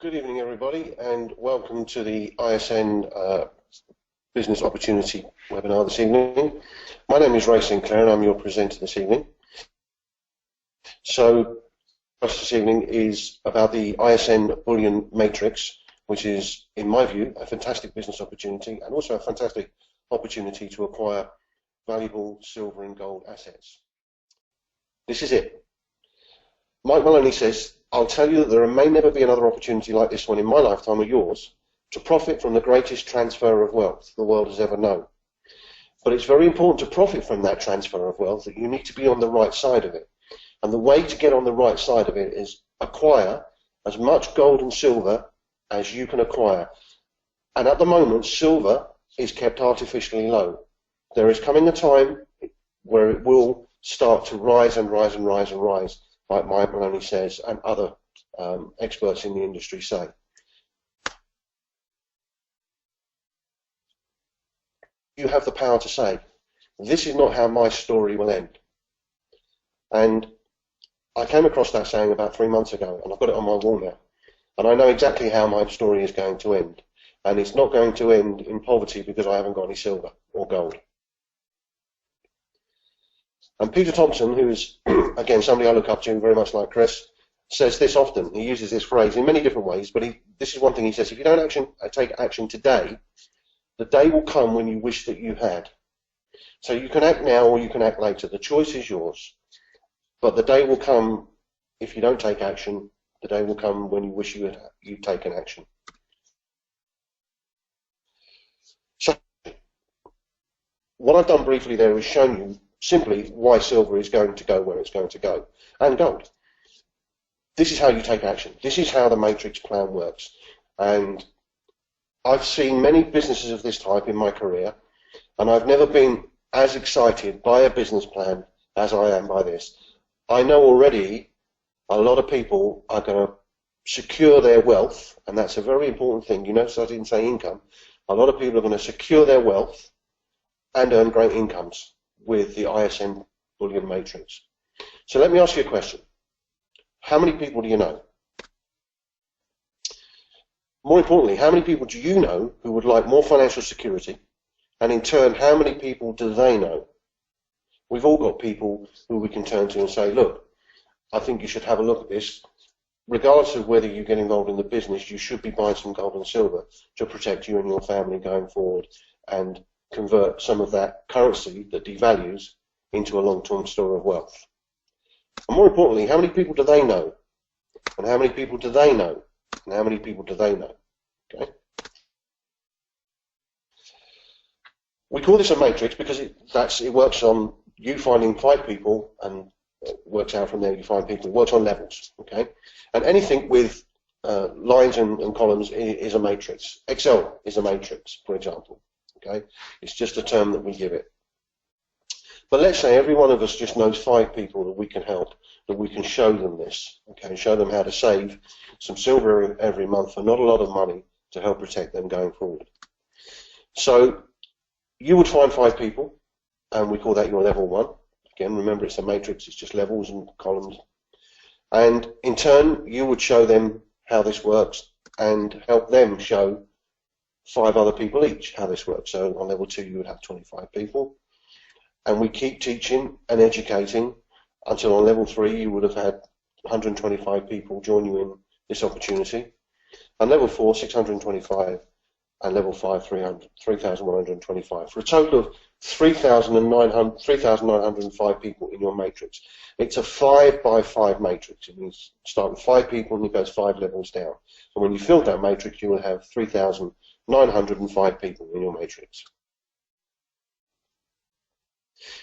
Good evening, everybody, and welcome to the ISN Business Opportunity webinar this evening. My name is Ray Sinclair, and I'm your presenter this evening. So, this evening is about the ISN Bullion Matrix, which is, in my view, a fantastic business opportunity and also a fantastic opportunity to acquire valuable silver and gold assets. This is it. Mike Maloney says, I'll tell you that there may never be another opportunity like this one in my lifetime or yours to profit from the greatest transfer of wealth the world has ever known. But it's very important to profit from that transfer of wealth that you need to be on the right side of it. And the way to get on the right side of it is acquire as much gold and silver as you can acquire. And at the moment, silver is kept artificially low. There is coming a time where it will start to rise and rise and rise and rise, like Mike Maloney says, and other experts in the industry say. You have the power to say, this is not how my story will end. And I came across that saying about 3 months ago, and I've got it on my wall now. And I know exactly how my story is going to end. And it's not going to end in poverty because I haven't got any silver or gold. And Peter Thompson, who is, again, somebody I look up to very much like Chris, says this often. He uses this phrase in many different ways, but this is one thing he says: if you don't take action today, the day will come when you wish that you had. So you can act now or you can act later. The choice is yours. But the day will come, if you don't take action, the day will come when you wish you'd taken action. So what I've done briefly there is shown you simply why silver is going to go where it's going to go, and gold. This is how you take action. This is how the matrix plan works. And I've seen many businesses of this type in my career, and I've never been as excited by a business plan as I am by this. I know already a lot of people are going to secure their wealth, and that's a very important thing. You notice I didn't say income. A lot of people are going to secure their wealth and earn great incomes with the ISN Bullion Matrix. So let me ask you a question. How many people do you know? More importantly, how many people do you know who would like more financial security? And in turn, how many people do they know? We've all got people who we can turn to and say, look, I think you should have a look at this. Regardless of whether you get involved in the business, you should be buying some gold and silver to protect you and your family going forward and convert some of that currency that devalues into a long-term store of wealth. And more importantly, how many people do they know? And how many people do they know? And how many people do they know? Okay. We call this a matrix because it works on you finding 5 people, and it works out from there you find people. It works on levels. Okay. And anything with lines and columns is a matrix. Excel is a matrix, for example. Okay, it's just a term that we give it. But let's say every one of us just knows 5 people that we can help, that we can show them this. Okay, show them how to save some silver every month for not a lot of money to help protect them going forward. So you would find 5 people, and we call that your level 1. Again, remember it's a matrix, it's just levels and columns. And in turn, you would show them how this works and help them show 5 other people each how this works. So on level 2 you would have 25 people, and we keep teaching and educating until on level 3 you would have had 125 people join you in this opportunity, and level 4 625, and level 5 3,125, for a total of 3,905 people in your matrix. It's a 5 by 5 matrix. It means start with 5 people and it goes 5 levels down. And when you fill that matrix, you will have 3,905 people in your matrix.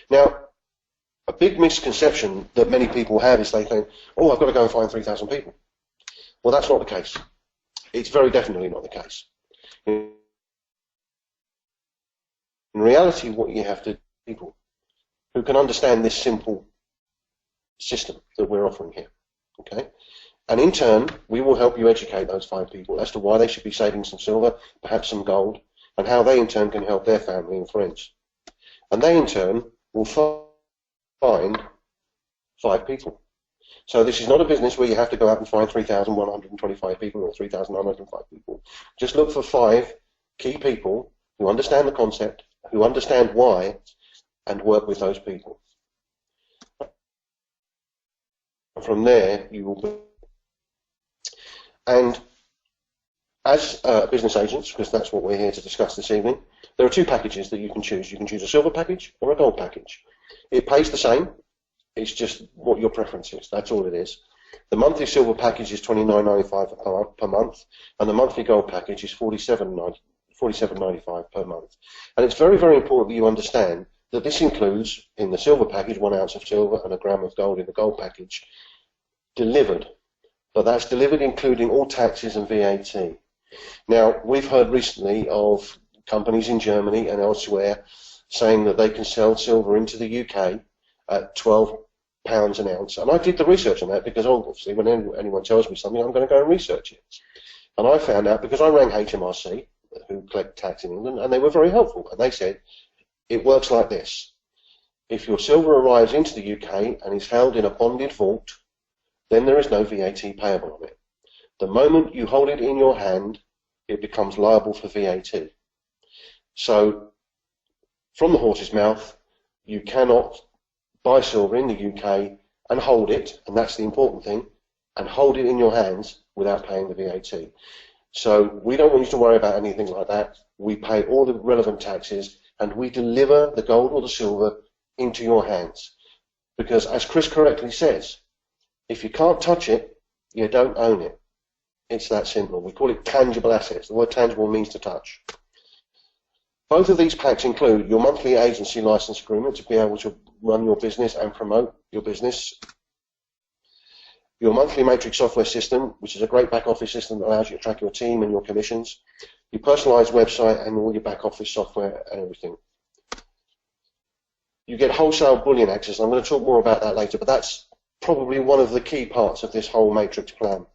Now, a big misconception that many people have is they think, oh, I've got to go and find 3,000 people. Well, that's not the case. It's very definitely not the case. In reality, what you have to do is people who can understand this simple system that we're offering here. Okay? And in turn, we will help you educate those 5 people as to why they should be saving some silver, perhaps some gold, and how they in turn can help their family and friends. And they in turn will find 5 people. So this is not a business where you have to go out and find 3,125 people or 3,905 people. Just look for 5 key people who understand the concept, who understand why, and work with those people. From there, you will be. And as business agents, because that's what we're here to discuss this evening, there are 2 packages that you can choose. You can choose a silver package or a gold package. It pays the same. It's just what your preference is. That's all it is. The monthly silver package is $29.95 per month, and the monthly gold package is $47.95 per month. And it's very, very important that you understand that this includes, in the silver package, 1 ounce of silver and a gram of gold in the gold package, delivered. But that's delivered including all taxes and VAT. Now, we've heard recently of companies in Germany and elsewhere saying that they can sell silver into the UK at £12 an ounce. And I did the research on that because obviously when anyone tells me something, I'm going to go and research it. And I found out because I rang HMRC, who collect tax in England, and they were very helpful. And they said, it works like this. If your silver arrives into the UK and is held in a bonded vault, then there is no VAT payable on it. The moment you hold it in your hand, it becomes liable for VAT. So, from the horse's mouth, you cannot buy silver in the UK and hold it, and that's the important thing, and hold it in your hands without paying the VAT. So we don't want you to worry about anything like that. We pay all the relevant taxes and we deliver the gold or the silver into your hands. Because as Chris correctly says, if you can't touch it, you don't own it. It's that simple. We call it tangible assets. The word tangible means to touch. Both of these packs include your monthly agency license agreement to be able to run your business and promote your business. Your monthly matrix software system, which is a great back office system that allows you to track your team and your commissions. Your personalized website and all your back office software and everything. You get wholesale bullion access. I'm going to talk more about that later, but that's probably one of the key parts of this whole matrix plan.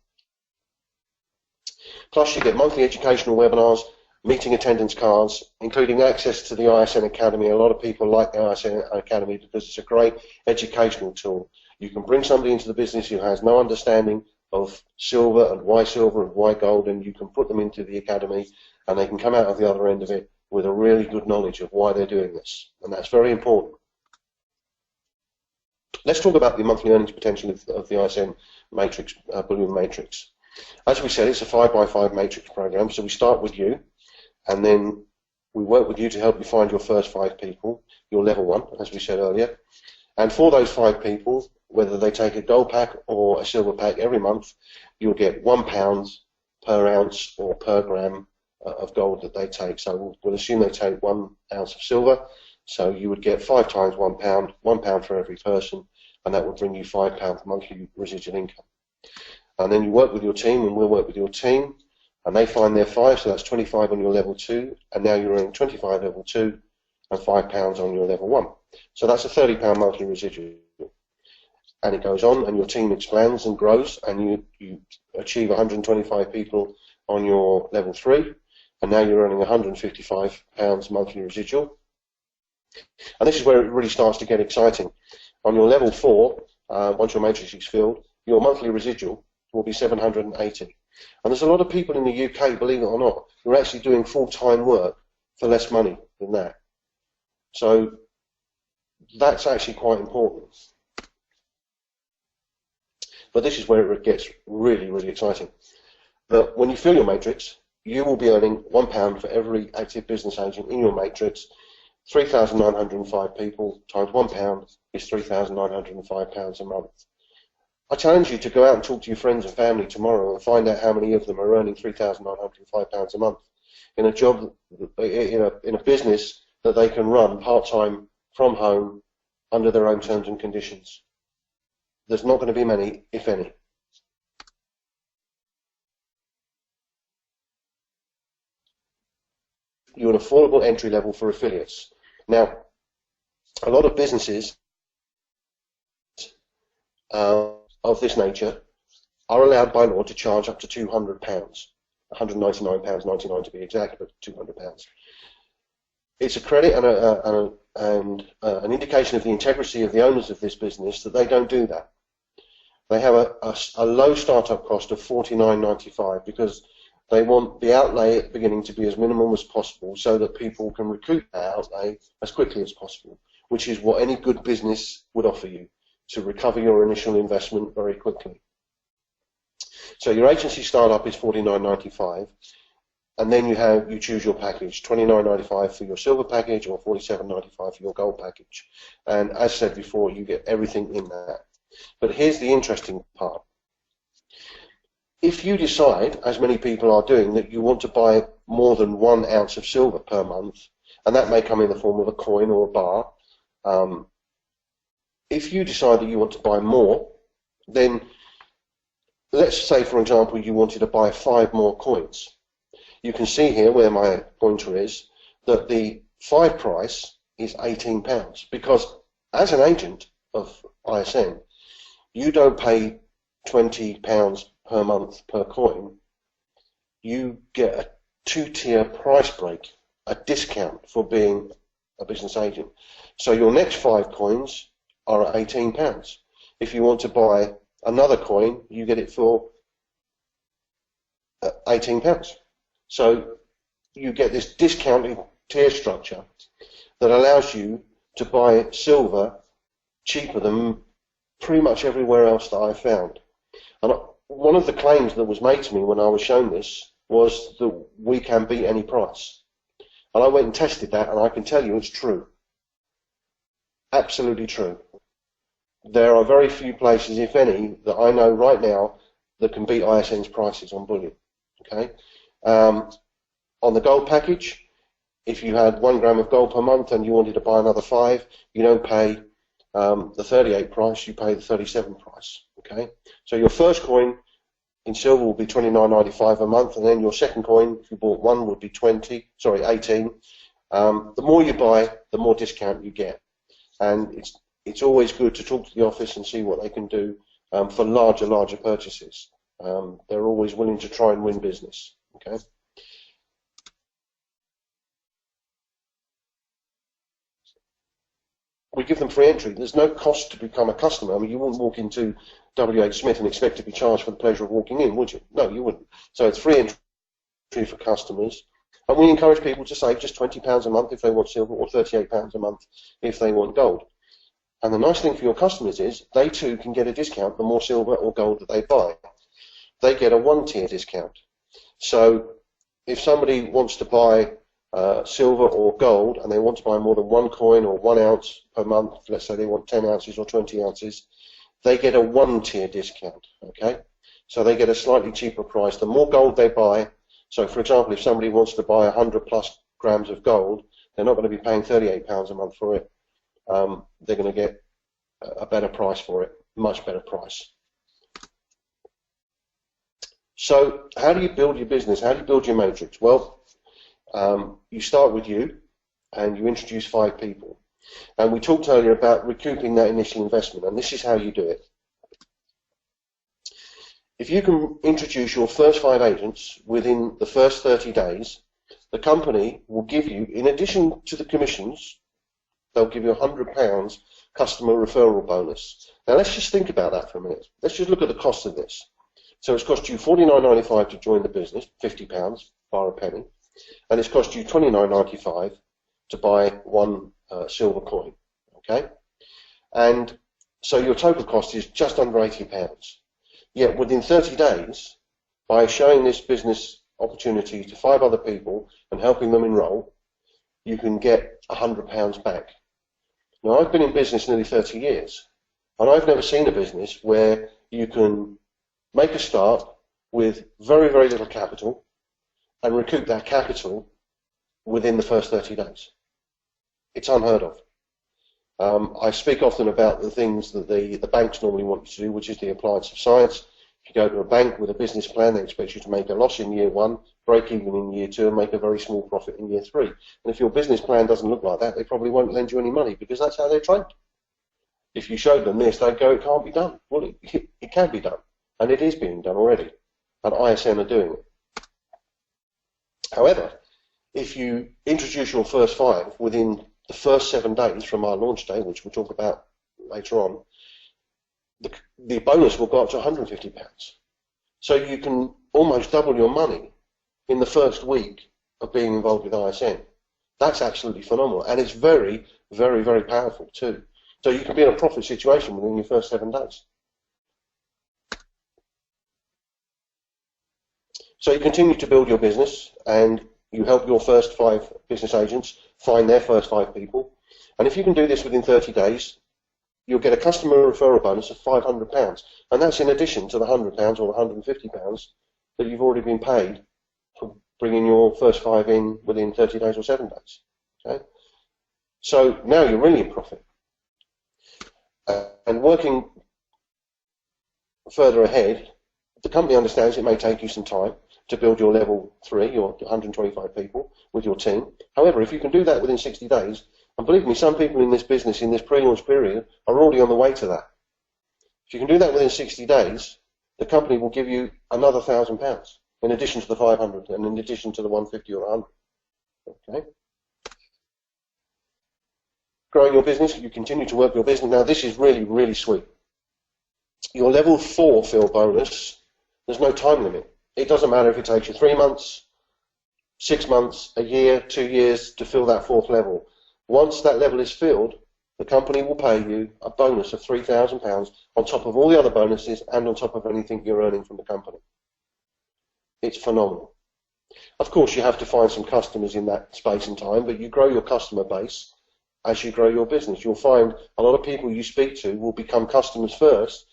Plus you get monthly educational webinars, meeting attendance cards, including access to the ISN Academy. A lot of people like the ISN Academy because it's a great educational tool. You can bring somebody into the business who has no understanding of silver and why gold, and you can put them into the academy and they can come out of the other end of it with a really good knowledge of why they're doing this. And that's very important. Let's talk about the monthly earnings potential of the ISN matrix, Bullion matrix. As we said, it's a 5x5 matrix program, so we start with you, and then we work with you to help you find your first 5 people, your level 1, as we said earlier. And for those 5 people, whether they take a gold pack or a silver pack every month, you'll get £1 per ounce or per gram of gold that they take. So we'll assume they take 1 ounce of silver, so you would get 5 times £1, £1 for every person, and that would bring you £5 monthly residual income. And then you work with your team, and we'll work with your team, and they find their 5, so that's 25 on your level 2, and now you're earning 25 level 2 and £5 on your level 1. So that's a £30 monthly residual. And it goes on, and your team expands and grows, and you achieve 125 people on your level 3, and now you're earning £155 monthly residual. And this is where it really starts to get exciting. On your level 4, once your matrix is filled, your monthly residual will be 780. And there's a lot of people in the UK, believe it or not, who are actually doing full-time work for less money than that. So that's actually quite important. But this is where it gets really, really exciting. But when you fill your matrix, you will be earning £1 for every active business agent in your matrix. 3,905 people times £1 is £3,905 a month. I challenge you to go out and talk to your friends and family tomorrow and find out how many of them are earning £3,905 a month in a job, in a business that they can run part-time from home under their own terms and conditions. There's not going to be many, if any. You're an affordable entry level for affiliates. Now, a lot of businesses of this nature are allowed by law to charge up to £200, £199.99 to be exact, but £200. It's a credit and an indication of the integrity of the owners of this business that they don't do that. They have a low startup cost of $49.95 because they want the outlay at the beginning to be as minimum as possible so that people can recoup that outlay as quickly as possible, which is what any good business would offer you, to recover your initial investment very quickly. So your agency startup is $49.95, and then you choose your package, $29.95 for your silver package or $47.95 for your gold package. And as said before, you get everything in that. But here's the interesting part. If you decide, as many people are doing, that you want to buy more than 1 ounce of silver per month, and that may come in the form of a coin or a bar, if you decide that you want to buy more, then let's say, for example, you wanted to buy 5 more coins. You can see here where my pointer is that the 5 price is £18 because as an agent of ISN, you don't pay £20 per month per coin. You get a 2-tier price break, a discount for being a business agent. So your next 5 coins are at £18. If you want to buy another coin, you get it for £18. So you get this discounted tier structure that allows you to buy silver cheaper than pretty much everywhere else that I've found. And one of the claims that was made to me when I was shown this was that we can beat any price. And I went and tested that, and I can tell you it's true. Absolutely true. There are very few places, if any, that I know right now that can beat ISN's prices on bullion. Okay. On the gold package, if you had 1 gram of gold per month and you wanted to buy another 5, you don't pay the 38 price, you pay the 37 price. Okay. So your first coin in silver will be $29.95 a month, and then your second coin, if you bought 1, would be 18. The more you buy, the more discount you get, and it's always good to talk to the office and see what they can do for larger purchases. They're always willing to try and win business. Okay. We give them free entry. There's no cost to become a customer. I mean, you wouldn't walk into WH Smith and expect to be charged for the pleasure of walking in, would you? No, you wouldn't. So it's free entry for customers. And we encourage people to save just £20 a month if they want silver, or £38 a month if they want gold. And the nice thing for your customers is they too can get a discount the more silver or gold that they buy. They get a 1-tier discount. So if somebody wants to buy silver or gold and they want to buy more than 1 coin or 1 ounce per month, let's say they want 10 ounces or 20 ounces, they get a 1-tier discount. Okay, so they get a slightly cheaper price. The more gold they buy, so for example, if somebody wants to buy 100 plus grams of gold, they're not going to be paying £38 a month for it. They're going to get a better price for it, much better price. So how do you build your business? How do you build your matrix? Well, you start with you and you introduce 5 people. And we talked earlier about recouping that initial investment, and this is how you do it. If you can introduce your first 5 agents within the first 30 days, the company will give you, in addition to the commissions, they'll give you £100 customer referral bonus. Now let's just think about that for a minute. Let's just look at the cost of this. So it's cost you $49.95 to join the business, £50, bar a penny, and it's cost you $29.95 to buy 1 silver coin. Okay, and so your total cost is just under £80. Yet within 30 days, by showing this business opportunity to 5 other people and helping them enroll, you can get £100 back. Now, I've been in business nearly 30 years, and I've never seen a business where you can make a start with very, very little capital and recoup that capital within the first 30 days. It's unheard of. I speak often about the things that the banks normally want you to do, which is the appliance of science. If you go to a bank with a business plan, they expect you to make a loss in year 1, break even in year 2, and make a very small profit in year 3. And if your business plan doesn't look like that, they probably won't lend you any money, because that's how they're trained. If you showed them this, they'd go, it can't be done. Well, it can be done, and it is being done already, and ISN are doing it. However, if you introduce your first 5 within the first 7 days from our launch day, which we'll talk about later on, the bonus will go up to £150. So you can almost double your money in the first week of being involved with ISN. That's absolutely phenomenal, and it's very, very, very powerful too. So you can be in a profit situation within your first 7 days. So you continue to build your business, and you help your first 5 business agents find their first 5 people. And if you can do this within 30 days, you'll get a customer referral bonus of £500. And that's in addition to the £100 or the £150 that you've already been paid for bringing your first 5 in within 30 days or 7 days. Okay? So now you're really in profit. And working further ahead, the company understands it may take you some time to build your level 3, your 125 people, with your team. However, if you can do that within 60 days, and believe me, some people in this business in this pre-launch period are already on the way to that. If you can do that within 60 days, the company will give you another £1,000 in addition to the 500 and in addition to the 150 or 100. Okay. Growing your business, you continue to work your business. Now this is really, really sweet. Your level 4 fill bonus, there's no time limit. It doesn't matter if it takes you 3 months, 6 months, a year, 2 years to fill that 4th level. Once that level is filled, the company will pay you a bonus of £3,000 on top of all the other bonuses and on top of anything you're earning from the company. It's phenomenal. Of course, you have to find some customers in that space and time, but you grow your customer base as you grow your business. You'll find a lot of people you speak to will become customers first,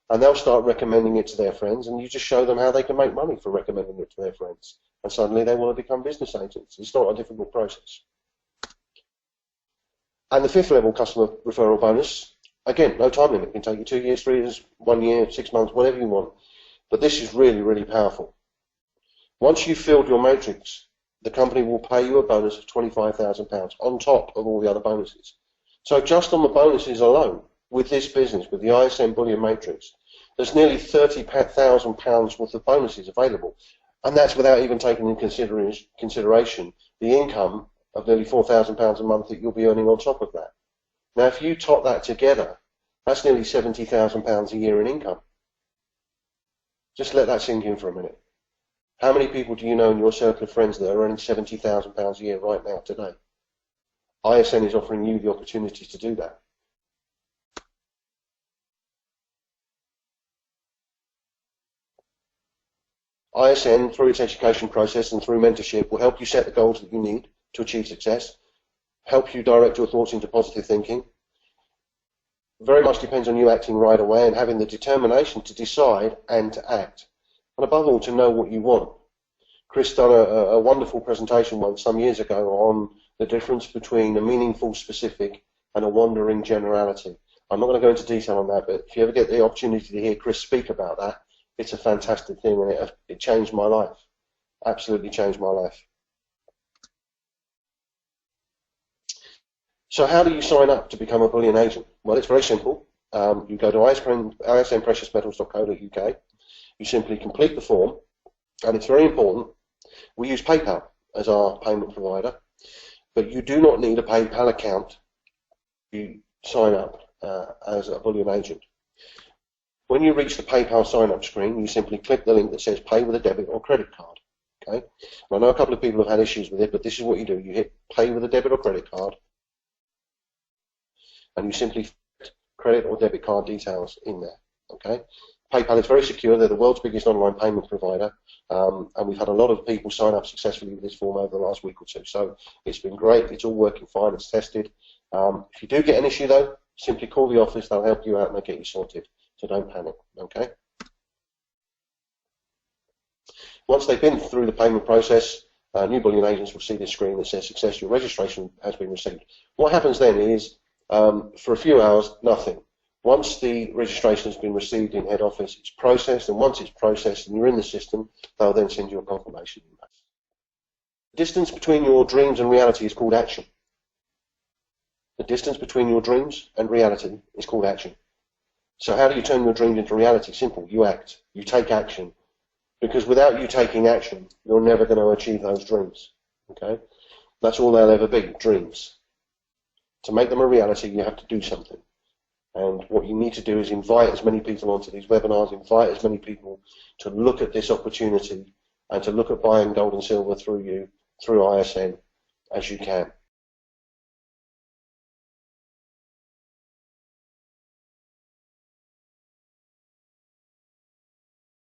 and they'll start recommending it to their friends, and you just show them how they can make money for recommending it to their friends. And suddenly they want to become business agents. It's not a difficult process. And the 5th level customer referral bonus, again, no time limit. It can take you 2 years, 3 years, 1 year, 6 months, whatever you want. But this is really, really powerful. Once you've filled your matrix, the company will pay you a bonus of £25,000 on top of all the other bonuses. So just on the bonuses alone, with this business, with the ISN Bullion matrix, there's nearly £30,000 worth of bonuses available. And that's without even taking into consideration the income of nearly £4,000 a month that you'll be earning on top of that. Now, if you top that together, that's nearly £70,000 a year in income. Just let that sink in for a minute. How many people do you know in your circle of friends that are earning £70,000 a year right now, today? ISN is offering you the opportunity to do that. ISN, through its education process and through mentorship, will help you set the goals that you need to achieve success, help you direct your thoughts into positive thinking. Very much depends on you acting right away and having the determination to decide and to act. And above all, to know what you want. Chris done a wonderful presentation once some years ago on the difference between a meaningful specific and a wandering generality. I'm not going to go into detail on that, but if you ever get the opportunity to hear Chris speak about that, it's a fantastic thing, and it changed my life. Absolutely changed my life. So how do you sign up to become a Bullion agent? Well, it's very simple. You go to isnpreciousmetals.co.uk. You simply complete the form, and it's very important. We use PayPal as our payment provider, but you do not need a PayPal account. You sign up as a Bullion agent. When you reach the PayPal sign-up screen, you simply click the link that says pay with a debit or credit card. Okay? And I know a couple of people have had issues with it, but this is what you do. You hit pay with a debit or credit card, and you simply put credit or debit card details in there. Okay? PayPal is very secure. They're the world's biggest online payment provider, and we've had a lot of people sign up successfully with this form over the last week or two. So it's been great. It's all working fine. It's tested. If you do get an issue, though, simply call the office. They'll help you out and they'll get you sorted. So don't panic, okay? Once they've been through the payment process, new Bullion agents will see this screen that says success, your registration has been received. What happens then is, for a few hours, nothing. Once the registration has been received in head office, it's processed, and once it's processed and you're in the system, they'll then send you a confirmation email. The distance between your dreams and reality is called action. The distance between your dreams and reality is called action. So how do you turn your dreams into reality? Simple. You act. You take action. Because without you taking action, you're never going to achieve those dreams. Okay? That's all they'll ever be, dreams. To make them a reality, you have to do something. And what you need to do is invite as many people onto these webinars, invite as many people to look at this opportunity and to look at buying gold and silver through you, through ISN, as you can.